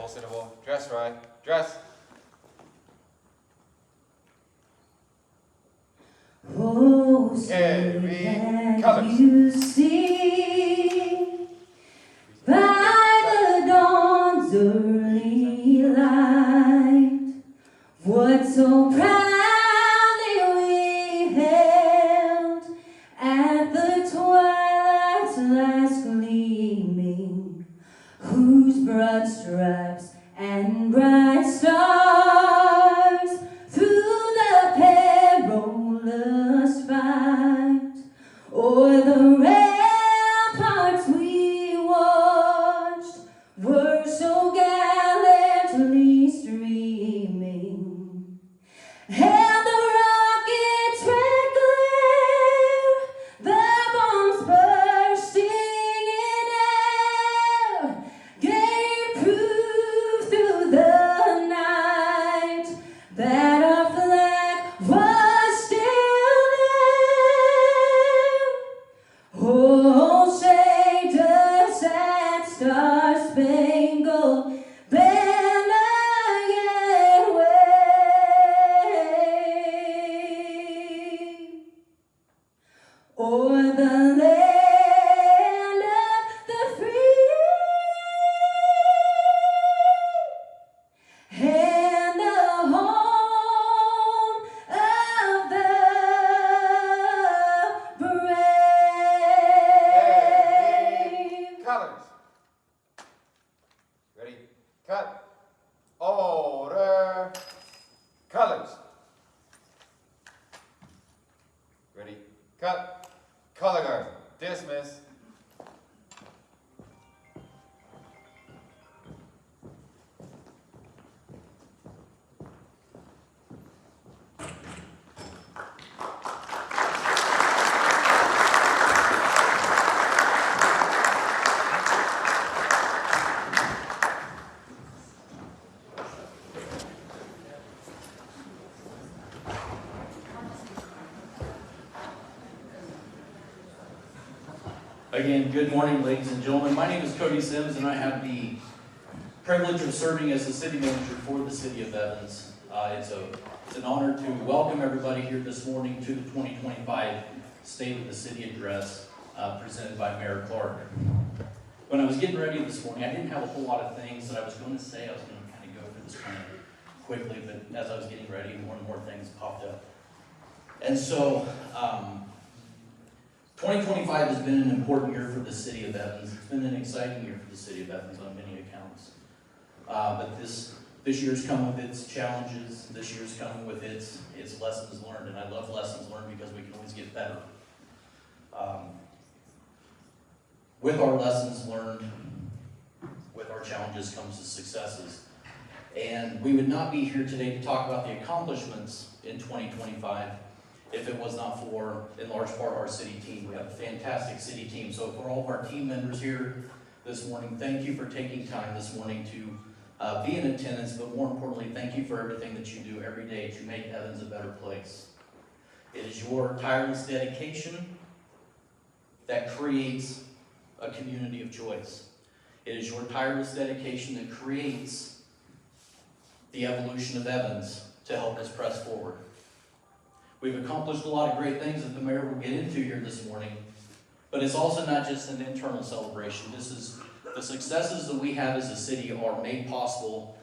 most interval. Dress right. Dress. Oh, say that you see by the dawn's early light what so proudly we hailed at the twilight's last gleaming, whose broad stripes and bright stars through the perilous fight o'er the ramparts we watched were so gallantly streaming, and the rockets' red glare, the bombs bursting in air, gave proof through the night that our flag was still there. Oh, say does that star-spangled banner yet wave o'er the land of the free and the home of the brave. Colors. Ready? Cut. Order. Colors. Ready? Cut. Color guard. Dismiss. Again, good morning, ladies and gentlemen. My name is Cody Sims, and I have the privilege of serving as the city manager for the city of Evans. It's an honor to welcome everybody here this morning to the 2025 State of the City Address presented by Mayor Clark. When I was getting ready this morning, I didn't have a whole lot of things that I was going to say. I was going to kind of go through this kind of quickly, but as I was getting ready, more and more things popped up. And so, 2025 has been an important year for the city of Evans. It's been an exciting year for the city of Evans on many accounts. But this year's come with its challenges. This year's come with its lessons learned, and I love lessons learned because we can always get better. With our lessons learned, with our challenges comes the successes. And we would not be here today to talk about the accomplishments in 2025 if it was not for, in large part, our city team. We have a fantastic city team. So for all of our team members here this morning, thank you for taking time this morning to be in attendance, but more importantly, thank you for everything that you do every day to make Evans a better place. It is your tireless dedication that creates a community of choice. It is your tireless dedication that creates the evolution of Evans to help us press forward. We've accomplished a lot of great things that the mayor will get into here this morning, but it's also not just an internal celebration. This is the successes that we have as a city are made possible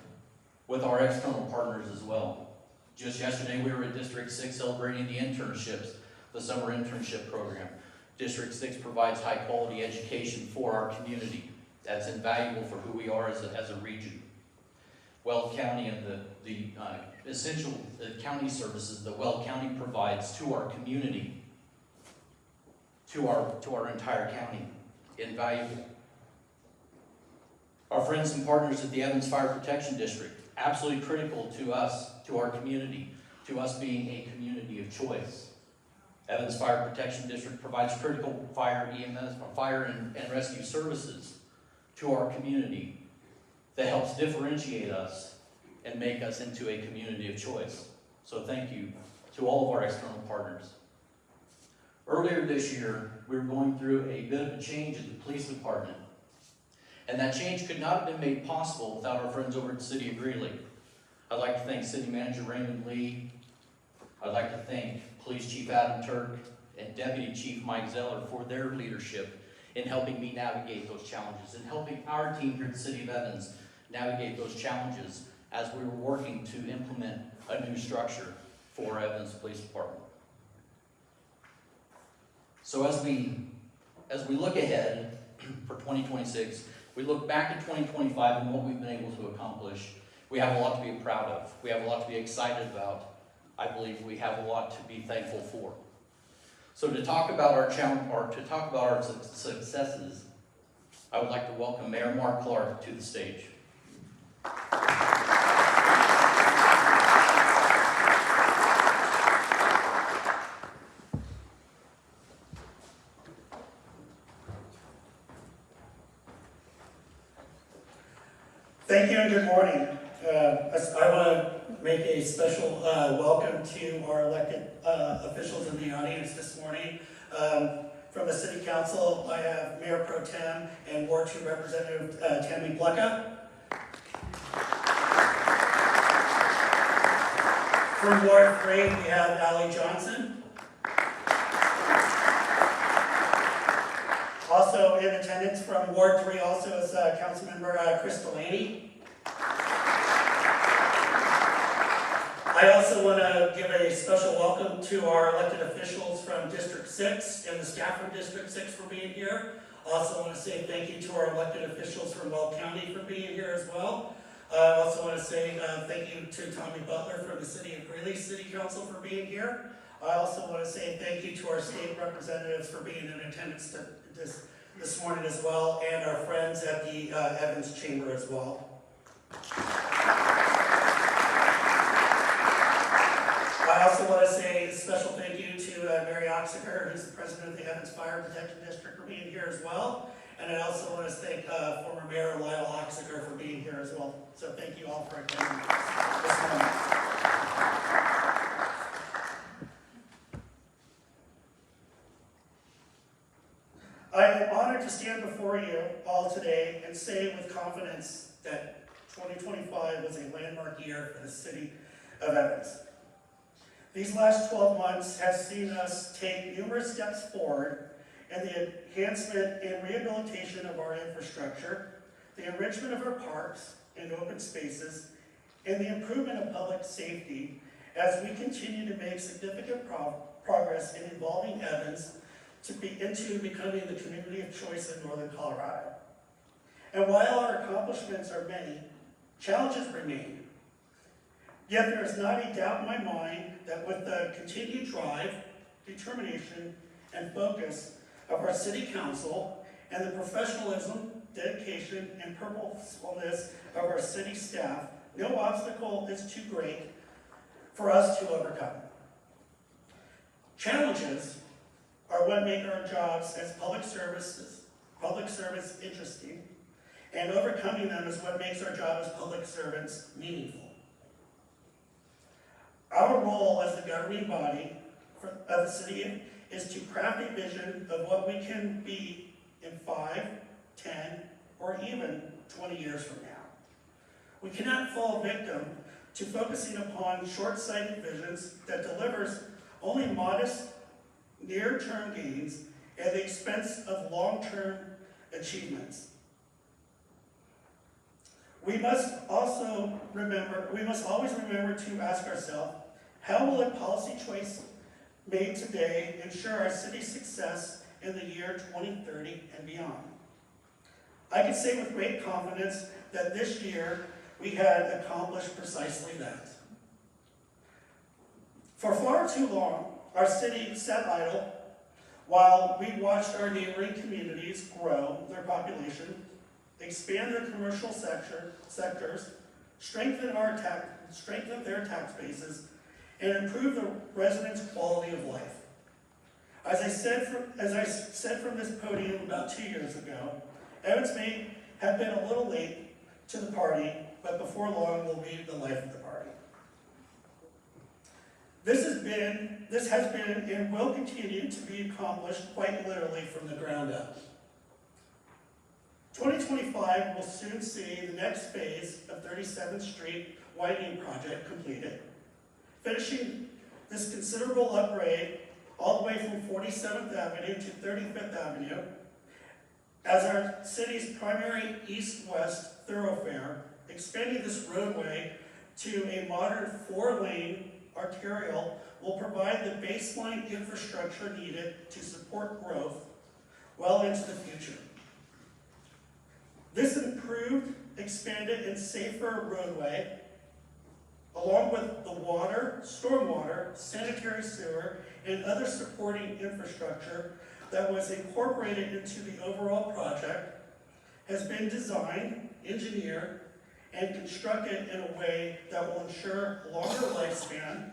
with our external partners as well. Just yesterday, we were at District 6 celebrating the internships, the summer internship program. District 6 provides high-quality education for our community. That's invaluable for who we are as a region. Weld County and the essential county services that Weld County provides to our community, to our entire county, invaluable. Our friends and partners at the Evans Fire Protection District, absolutely critical to us, to our community, to us being a community of choice. Evans Fire Protection District provides critical fire EMS, fire and rescue services to our community that helps differentiate us and make us into a community of choice. So thank you to all of our external partners. Earlier this year, we were going through a bit of a change at the police department. And that change could not have been made possible without our friends over at the City of Greeley. I'd like to thank City Manager Raymond Lee. I'd like to thank Police Chief Adam Turk and Deputy Chief Mike Zeller for their leadership in helping me navigate those challenges and helping our team here at the City of Evans navigate those challenges as we were working to implement a new structure for Evans Police Department. So as we look ahead for 2026, we look back at 2025 and what we've been able to accomplish. We have a lot to be proud of. We have a lot to be excited about. I believe we have a lot to be thankful for. So to talk about our challenge, or to talk about our successes, I would like to welcome Mayor Mark Clark to the stage. Thank you and good morning. I want to make a special welcome to our elected officials in the audience this morning. From the City Council, I have Mayor Pro Tem and Ward 2 Representative Tammy Blecka. From Ward 3, we have Allie Johnson. Also in attendance from Ward 3 also is Councilmember Chris Delaney. I also want to give a special welcome to our elected officials from District 6 and the staff from District 6 for being here. Also want to say thank you to our elected officials from Weld County for being here as well. I also want to say thank you to Tommy Butler from the City of Greeley City Council for being here. I also want to say thank you to our state representatives for being in attendance this morning as well, and our friends at the Evans Chamber as well. I also want to say a special thank you to Mary Oxiger, who's the president of the Evans Fire Protection District, for being here as well. And I also want to thank former Mayor Lyle Oxiger for being here as well. So thank you all for attending this morning. I am honored to stand before you all today and say with confidence that 2025 was a landmark year for the City of Evans. These last 12 months have seen us take numerous steps forward in the enhancement and rehabilitation of our infrastructure, the enrichment of our parks and open spaces, and the improvement of public safety as we continue to make significant progress in evolving Evans into becoming the community of choice in Northern Colorado. And while our accomplishments are many, challenges remain. Yet there is not a doubt in my mind that with the continued drive, determination, and focus of our City Council and the professionalism, dedication, and purposefulness of our city staff, no obstacle is too great for us to overcome. Challenges are what make our jobs as public service interesting, and overcoming them is what makes our job as public servants meaningful. Our role as the governing body of the city is to craft a vision of what we can be in 5, 10, or even 20 years from now. We cannot fall victim to focusing upon short-sighted visions that delivers only modest near-term gains at the expense of long-term achievements. We must always remember to ask ourselves, how will a policy choice made today ensure our city's success in the year 2030 and beyond? I can say with great confidence that this year we had accomplished precisely that. For far too long, our city sat idle while we watched our neighboring communities grow their population, expand their commercial sectors, strengthen their tax bases, and improve the residents' quality of life. As I said from this podium about 2 years ago, Evans may have been a little late to the party, but before long will be the life of the party. This has been and will continue to be accomplished quite literally from the ground up. 2025 will soon see the next phase of 37th Street widening project completed, finishing this considerable upgrade all the way from 47th Avenue to 35th Avenue as our city's primary east-west thoroughfare, expanding this roadway to a modern 4-lane arterial will provide the baseline infrastructure needed to support growth well into the future. This improved, expanded, and safer roadway, along with the water, stormwater, sanitary sewer, and other supporting infrastructure that was incorporated into the overall project, has been designed, engineered, and constructed in a way that will ensure longer lifespan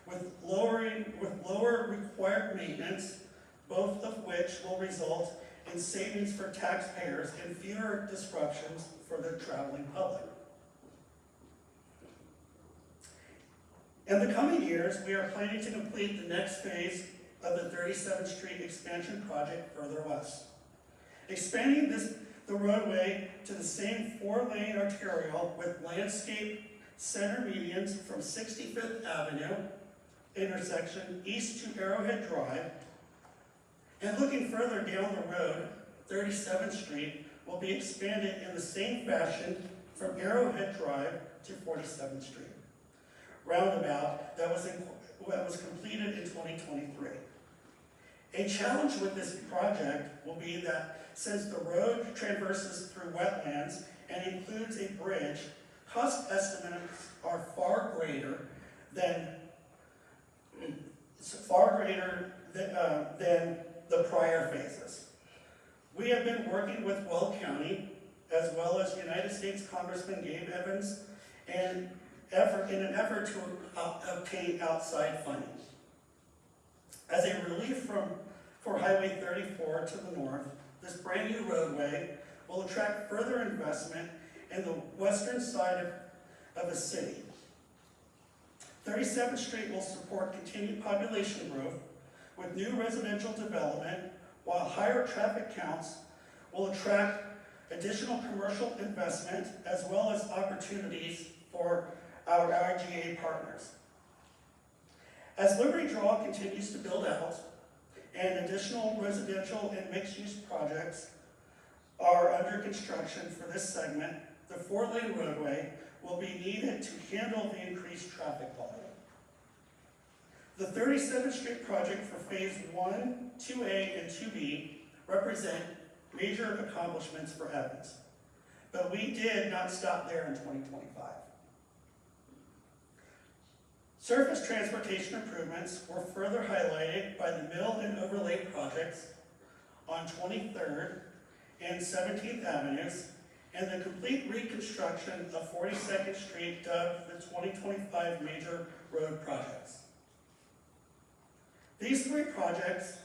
with lower required maintenance, both of which will result in savings for taxpayers and fewer disruptions for the traveling public. In the coming years, we are planning to complete the next phase of the 37th Street expansion project further west. Expanding the roadway to the same 4-lane arterial with landscape center medians from 65th Avenue intersection east to Arrowhead Drive, and looking further down the road, 37th Street will be expanded in the same fashion from Arrowhead Drive to 47th Street. Roundabout that was completed in 2023. A challenge with this project will be that since the road traverses through wetlands and includes a bridge, cost estimates are far greater than the prior phases. We have been working with Weld County, as well as United States Congressman Gabe Evans, in an effort to obtain outside funding. As a relief for Highway 34 to the north, this brand new roadway will attract further investment in the western side of the city. 37th Street will support continued population growth with new residential development, while higher traffic counts will attract additional commercial investment as well as opportunities for our RGA partners. As Liberty Draw continues to build out and additional residential and mixed-use projects are under construction for this segment, the 4-lane roadway will be needed to handle the increased traffic volume. The 37th Street project for Phase 1, 2A, and 2B represent major accomplishments for Evans, but we did not stop there in 2025. Surface transportation improvements were further highlighted by the mill and overlay projects on 23rd and 17th Avenues and the complete reconstruction of 42nd Street dubbed the 2025 major road projects. These 3 projects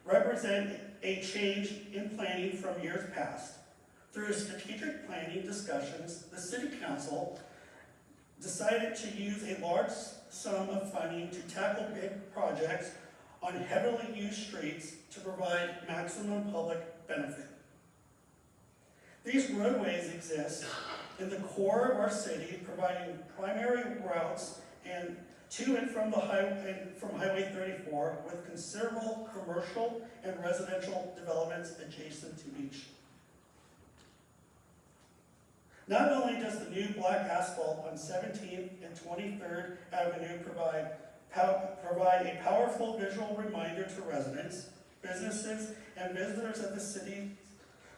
represent a change in planning from years past. Through strategic planning discussions, the City Council decided to use a large sum of funding to tackle big projects on heavily used streets to provide maximum public benefit. These roadways exist in the core of our city, providing primary routes and to and from Highway 34 with considerable commercial and residential developments adjacent to each. Not only does the new black asphalt on 17th and 23rd Avenue provide a powerful visual reminder to residents, businesses, and visitors of the city's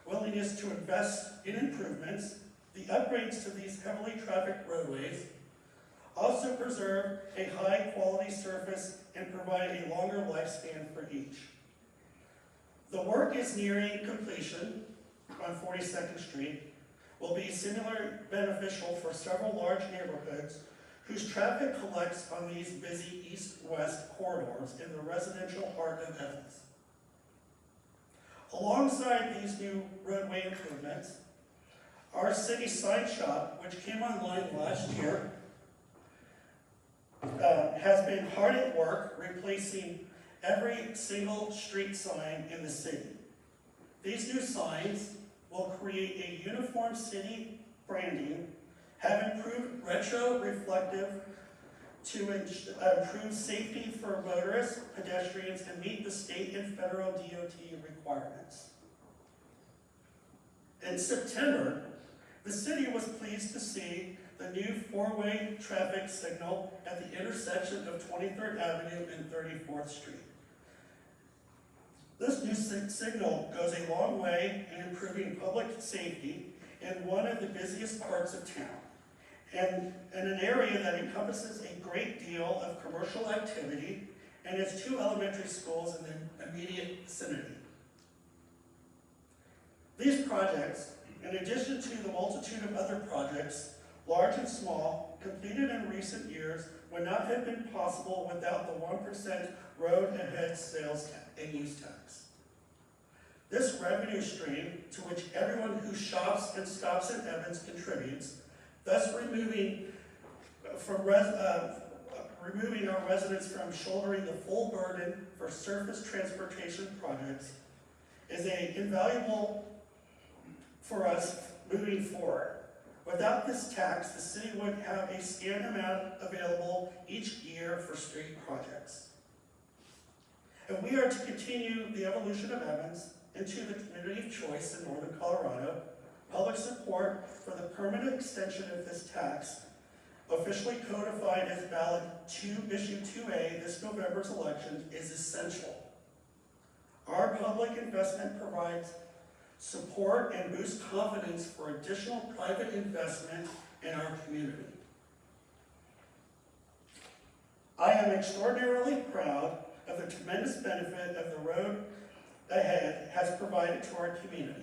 willingness to invest in improvements, the upgrades to these heavily trafficked roadways also preserve a high-quality surface and provide a longer lifespan for each. The work is nearing completion on 42nd Street, will be similarly beneficial for several large neighborhoods whose traffic collects on these busy east-west corridors in the residential heart of Evans. Alongside these new roadway improvements, our city sign shop, which came online last year, has been hard at work replacing every single street sign in the city. These new signs will create a uniform city branding, have improved retro-reflective to improve safety for motorists, pedestrians, and meet the state and federal DOT requirements. In September, the city was pleased to see the new four-way traffic signal at the intersection of 23rd Avenue and 34th Street. This new signal goes a long way in improving public safety in one of the busiest parts of town, and in an area that encompasses a great deal of commercial activity and has two elementary schools in the immediate vicinity. These projects, in addition to the multitude of other projects, large and small, completed in recent years, would not have been possible without the 1% road ahead sales and use tax. This revenue stream, to which everyone who shops and stops in Evans contributes, thus removing our residents from shouldering the full burden for surface transportation projects, is invaluable for us moving forward. Without this tax, the city would have a scant amount available each year for street projects. And we are to continue the evolution of Evans into the community of choice in northern Colorado. Public support for the permanent extension of this tax, officially codified as ballot issue 2A this November's election, is essential. Our public investment provides support and boosts confidence for additional private investment in our community. I am extraordinarily proud of the tremendous benefit of the road ahead has provided to our community.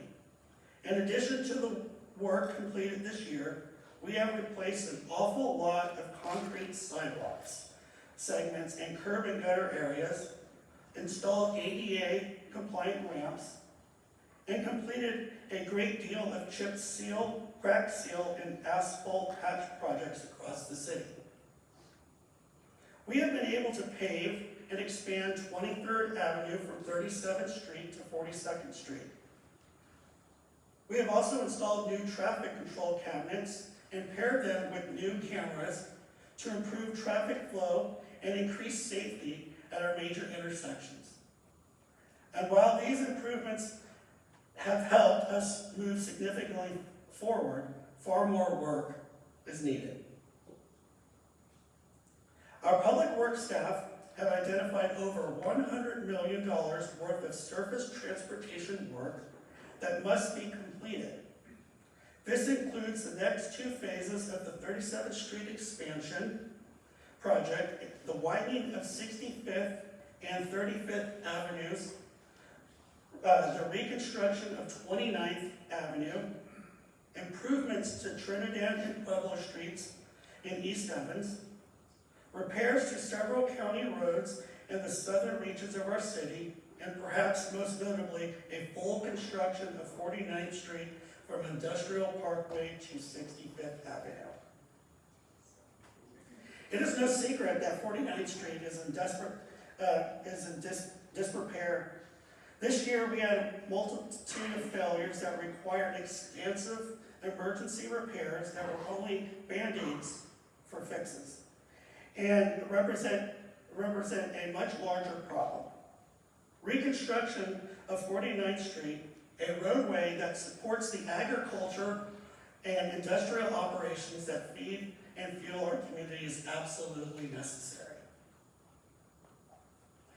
In addition to the work completed this year, we have replaced an awful lot of concrete sidewalks, segments, and curb and gutter areas, installed ADA compliant ramps, and completed a great deal of chip seal, crack seal, and asphalt patch projects across the city. We have been able to pave and expand 23rd Avenue from 37th Street to 42nd Street. We have also installed new traffic control cabinets and paired them with new cameras to improve traffic flow and increase safety at our major intersections. And while these improvements have helped us move significantly forward, far more work is needed. Our public works staff have identified over $100 million worth of surface transportation work that must be completed. This includes the next two phases of the 37th Street expansion project, the widening of 65th and 35th Avenues, the reconstruction of 29th Avenue, improvements to Trinidad and Pueblo Streets in East Evans, repairs to several county roads in the southern reaches of our city, and perhaps most notably, a full construction of 49th Street from Industrial Parkway to 65th Avenue. It is no secret that 49th Street is in disrepair. This year we had a multitude of failures that required extensive emergency repairs that were only band-aids for fixes and represent a much larger problem. Reconstruction of 49th Street, a roadway that supports the agriculture and industrial operations that feed and fuel our community, is absolutely necessary.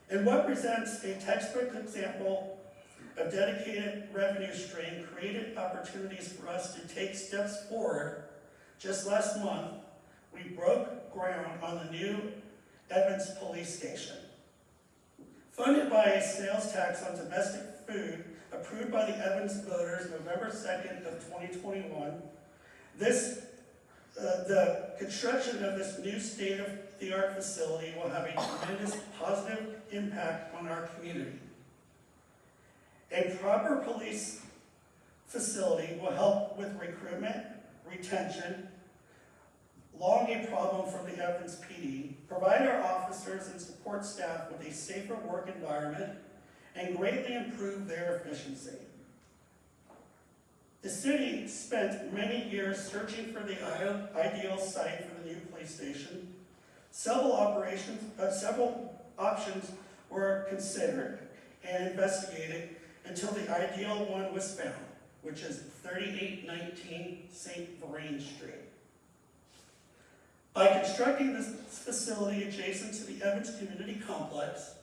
And what presents a textbook example of dedicated revenue stream created opportunities for us to take steps forward. Just last month, we broke ground on the new Evans Police Station. Funded by a sales tax on domestic food approved by the Evans voters November 2nd of 2021, the construction of this new state-of-the-art facility will have a tremendous positive impact on our community. A proper police facility will help with recruitment, retention, long a problem from the Evans PD, provide our officers and support staff with a safer work environment, and greatly improve their efficiency. The city spent many years searching for the ideal site for the new police station. Several options were considered and investigated until the ideal one was found, which is 3819 St. Vrain Street. By constructing this facility adjacent to the Evans Community Complex,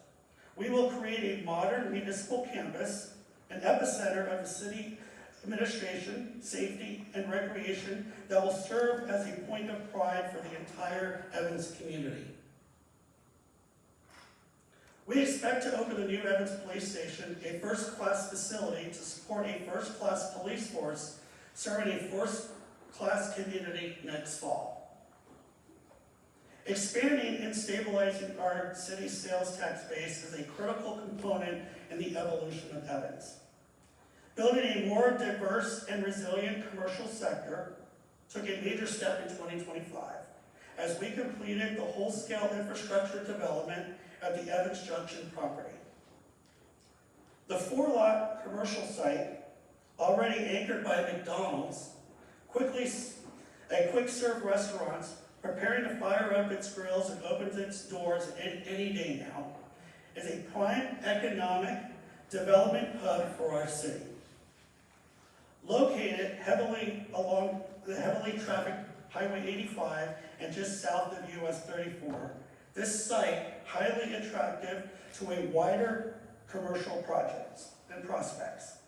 we will create a modern municipal campus, an epicenter of the city administration, safety, and recreation that will serve as a point of pride for the entire Evans community. We expect to open the new Evans Police Station, a first-class facility to support a first-class police force serving a first-class community next fall. Expanding and stabilizing our city's sales tax base is a critical component in the evolution of Evans. Building a more diverse and resilient commercial sector took a major step in 2025 as we completed the whole-scale infrastructure development at the Evans Junction property. The 4-lot commercial site, already anchored by McDonald's, quick-serve restaurants, preparing to fire up its grills and opens its doors any day now, is a prime economic development hub for our city. Located heavily along the heavily trafficked Highway 85 and just south of US 34, this site highly attractive to a wider commercial projects and prospects.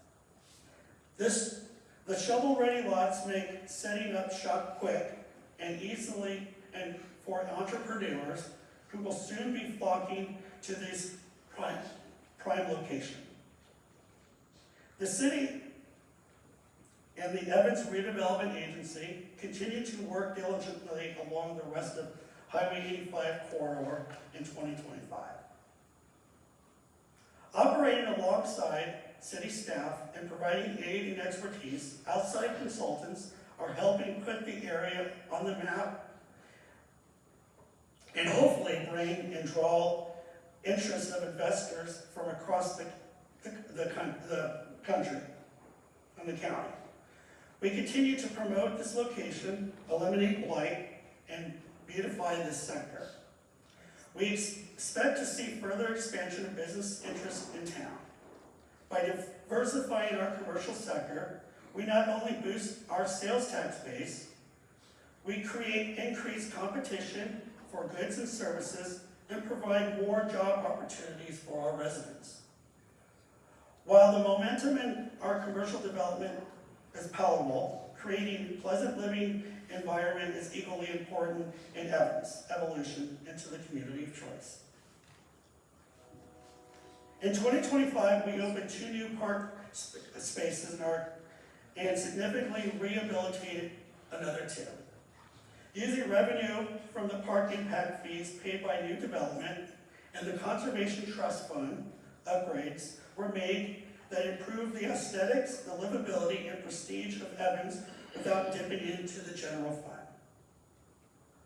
The shovel-ready lots make setting up shop quick and easily and for entrepreneurs who will soon be flocking to this prime location. The city and the Evans Redevelopment Agency continue to work diligently along the rest of Highway 85 corridor in 2025. Operating alongside city staff and providing aid and expertise, outside consultants are helping put the area on the map and hopefully bring and draw interest of investors from across the country and the county. We continue to promote this location, eliminate blight, and beautify this sector. We expect to see further expansion of business interests in town. By diversifying our commercial sector, we not only boost our sales tax base, we create increased competition for goods and services and provide more job opportunities for our residents. While the momentum in our commercial development is palatable, creating a pleasant living environment is equally important in Evans' evolution into the community of choice. In 2025, we opened 2 new park spaces and significantly rehabilitated another 2. Using revenue from the park impact fees paid by new development and the Conservation Trust Fund upgrades were made that improve the aesthetics, the livability, and prestige of Evans without dipping into the general fund.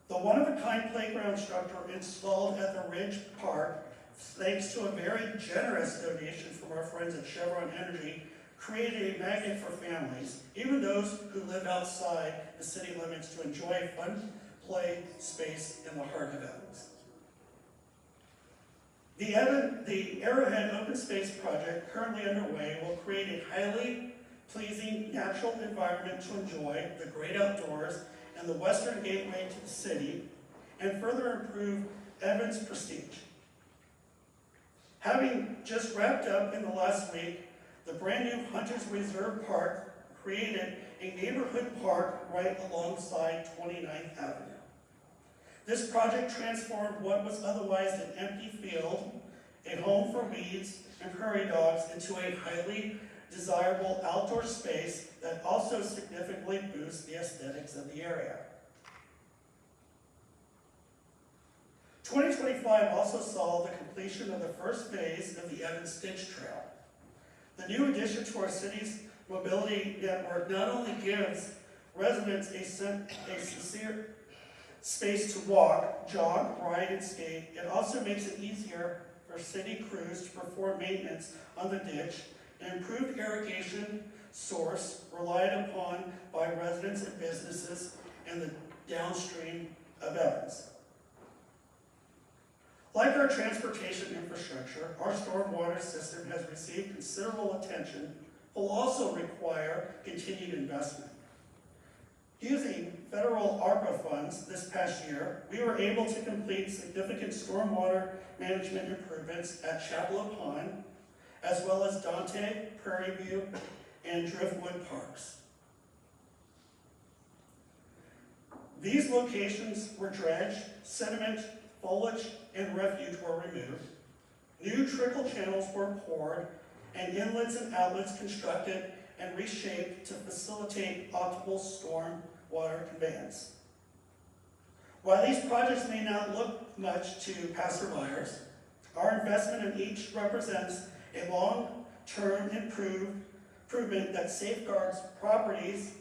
The one-of-a-kind playground structure installed at the Ridge Park, thanks to a very generous donation from our friends at Chevron Energy, created a magnet for families, even those who live outside the city limits, to enjoy a fun play space in the heart of Evans. The Arrowhead Open Space Project, currently underway, will create a highly pleasing natural environment to enjoy the great outdoors and the western gateway to the city, and further improve Evans' prestige. Having just wrapped up in the last week, the brand new Hunters Reserve Park created a neighborhood park right alongside 29th Avenue. This project transformed what was otherwise an empty field, a home for weeds and prairie dogs, into a highly desirable outdoor space that also significantly boosts the aesthetics of the area. 2025 also saw the completion of the first phase of the Evans Stitch Trail. The new addition to our city's mobility network not only gives residents a sincere space to walk, jog, ride, and skate, it also makes it easier for city crews to perform maintenance on the ditch and improved irrigation source relied upon by residents and businesses in the downstream of Evans. Like our transportation infrastructure, our stormwater system has received considerable attention, but will also require continued investment. Using federal ARPA funds this past year, we were able to complete significant stormwater management improvements at Chapel Pond, as well as Dante, Prairie View, and Driftwood Parks. These locations were dredged, sediment, foliage, and refuge were removed. New trickle channels were poured, and inlets and outlets constructed and reshaped to facilitate optimal storm water conveyance. While these projects may not look much to passerbyers, our investment in each represents a long-term improvement that safeguards properties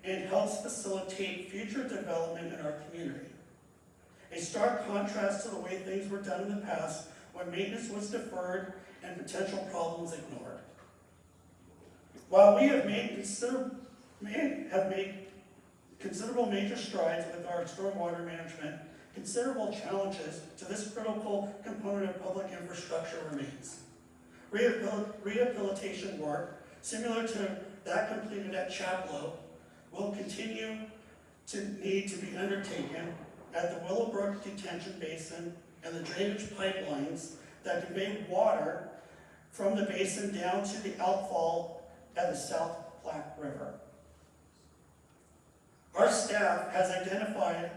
and helps facilitate future development in our community. A stark contrast to the way things were done in the past, when maintenance was deferred and potential problems ignored. While we have made considerable major strides with our stormwater management, considerable challenges to this critical component of public infrastructure remains. Rehabilitation work, similar to that completed at Chaplow, will continue to need to be undertaken at the Willowbrook Detention Basin and the drainage pipelines that convey water from the basin down to the outfall at the South Platte River. Our staff has identified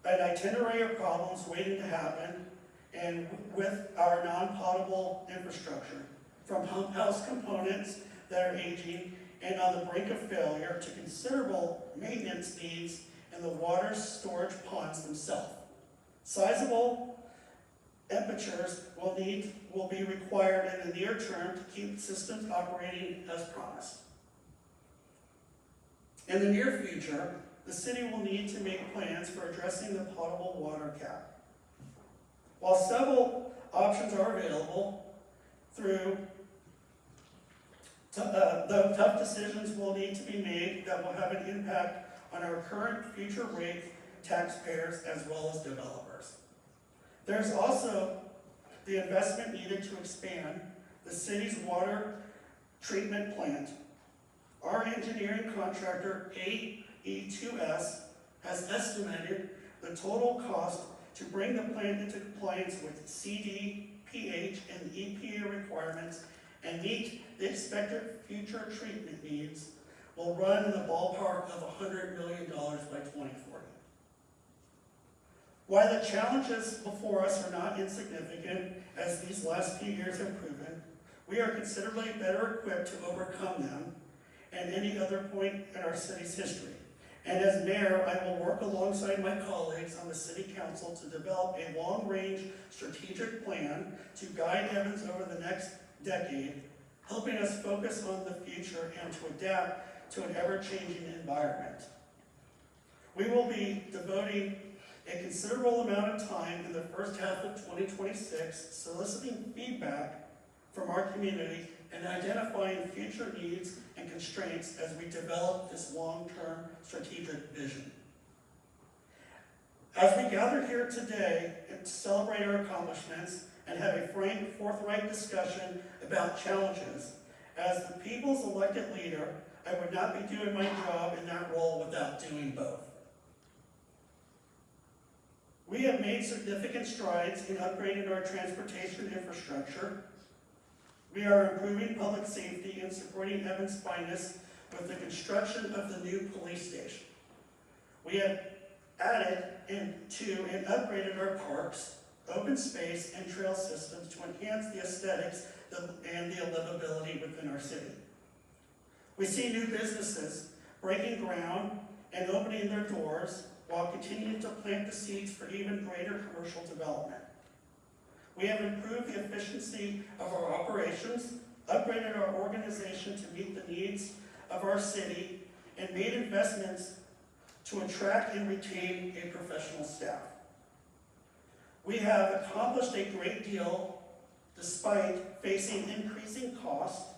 an itinerary of problems waiting to happen and with our non-potable infrastructure, from pump house components that are aging and on the brink of failure to considerable maintenance needs in the water storage ponds themselves. Sizable apertures will be required in the near term to keep systems operating as promised. In the near future, the city will need to make plans for addressing the potable water gap. While several options are available, the tough decisions will need to be made that will have an impact on our current future rate taxpayers as well as developers. There's also the investment needed to expand the city's water treatment plant. Our engineering contractor, AE2S, has estimated the total cost to bring the plant into compliance with CD, pH, and EPA requirements and meet the expected future treatment needs will run in the ballpark of $100 million by 2040. While the challenges before us are not insignificant, as these last few years have proven, we are considerably better equipped to overcome them and any other point in our city's history. And as mayor, I will work alongside my colleagues on the city council to develop a long-range strategic plan to guide Evans over the next decade, helping us focus on the future and to adapt to an ever-changing environment. We will be devoting a considerable amount of time in the first half of 2026 soliciting feedback from our community and identifying future needs and constraints as we develop this long-term strategic vision. As we gather here today to celebrate our accomplishments and have a frank, forthright discussion about challenges, as the people's elected leader, I would not be doing my job in that role without doing both. We have made significant strides in upgrading our transportation infrastructure. We are improving public safety and supporting Evans' finest with the construction of the new police station. We have added to and upgraded our parks, open space, and trail systems to enhance the aesthetics and the livability within our city. We see new businesses breaking ground and opening their doors while continuing to plant the seeds for even greater commercial development. We have improved the efficiency of our operations, upgraded our organization to meet the needs of our city, and made investments to attract and retain a professional staff. We have accomplished a great deal despite facing increasing costs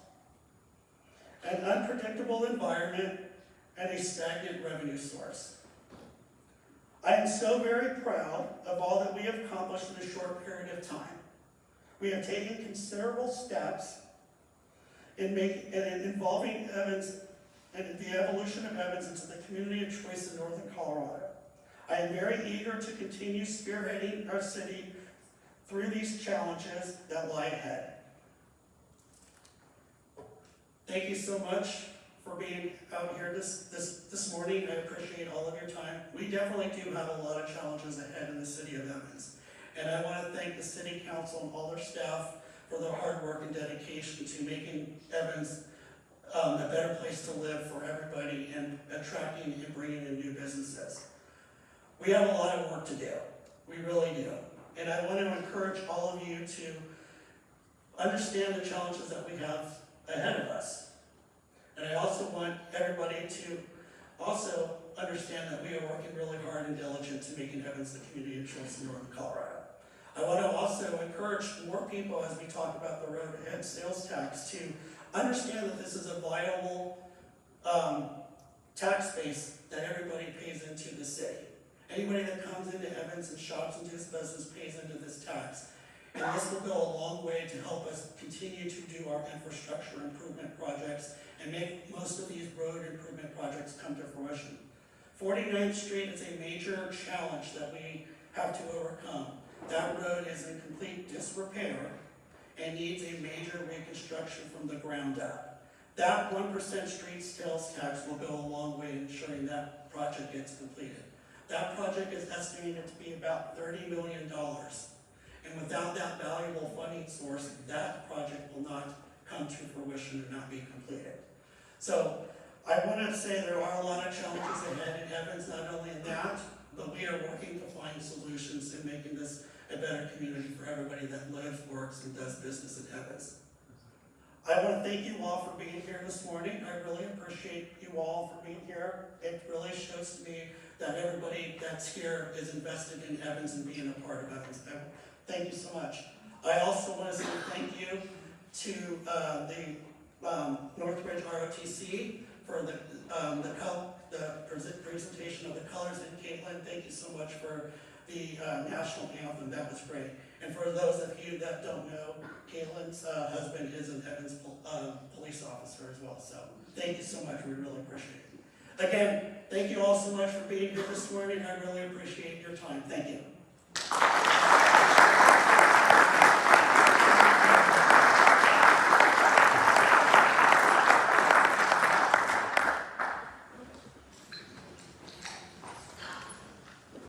an unpredictable environment, and a stagnant revenue source. I am so very proud of all that we have accomplished in a short period of time. We have taken considerable steps in involving Evans and the evolution of Evans into the community of choice in northern Colorado. I am very eager to continue spearheading our city through these challenges that lie ahead. Thank you so much for being out here this morning. I appreciate all of your time. We definitely do have a lot of challenges ahead in the city of Evans. And I want to thank the city council and all their staff for their hard work and dedication to making Evans a better place to live for everybody and attracting and bringing in new businesses. We have a lot of work to do. We really do. And I want to encourage all of you to understand the challenges that we have ahead of us. And I also want everybody to also understand that we are working really hard and diligent to making Evans the community of choice in northern Colorado. I want to also encourage more people as we talk about the road ahead sales tax to understand that this is a viable tax base that everybody pays into the city. Anybody that comes into Evans and shops and does business pays into this tax. And this will go a long way to help us continue to do our infrastructure improvement projects and make most of these road improvement projects come to fruition. 49th Street is a major challenge that we have to overcome. That road is in complete disrepair and needs a major reconstruction from the ground up. That 1% street sales tax will go a long way in ensuring that project gets completed. That project is estimated to be about $30 million. And without that valuable funding source, that project will not come to fruition and not be completed. So I want to say there are a lot of challenges ahead in Evans, not only in that, but we are working to find solutions in making this a better community for everybody that lives, works, and does business in Evans. I want to thank you all for being here this morning. I really appreciate you all for being here. It really shows to me that everybody that's here is invested in Evans and being a part of Evans. Thank you so much. I also want to say thank you to the Northbridge ROTC for the presentation of the colors. And Caitlin, thank you so much for the national anthem. That was great. And for those of you that don't know, Caitlin's husband is an Evans police officer as well. So thank you so much. We really appreciate it. Again, thank you all so much for being here this morning. I really appreciate your time. Thank you.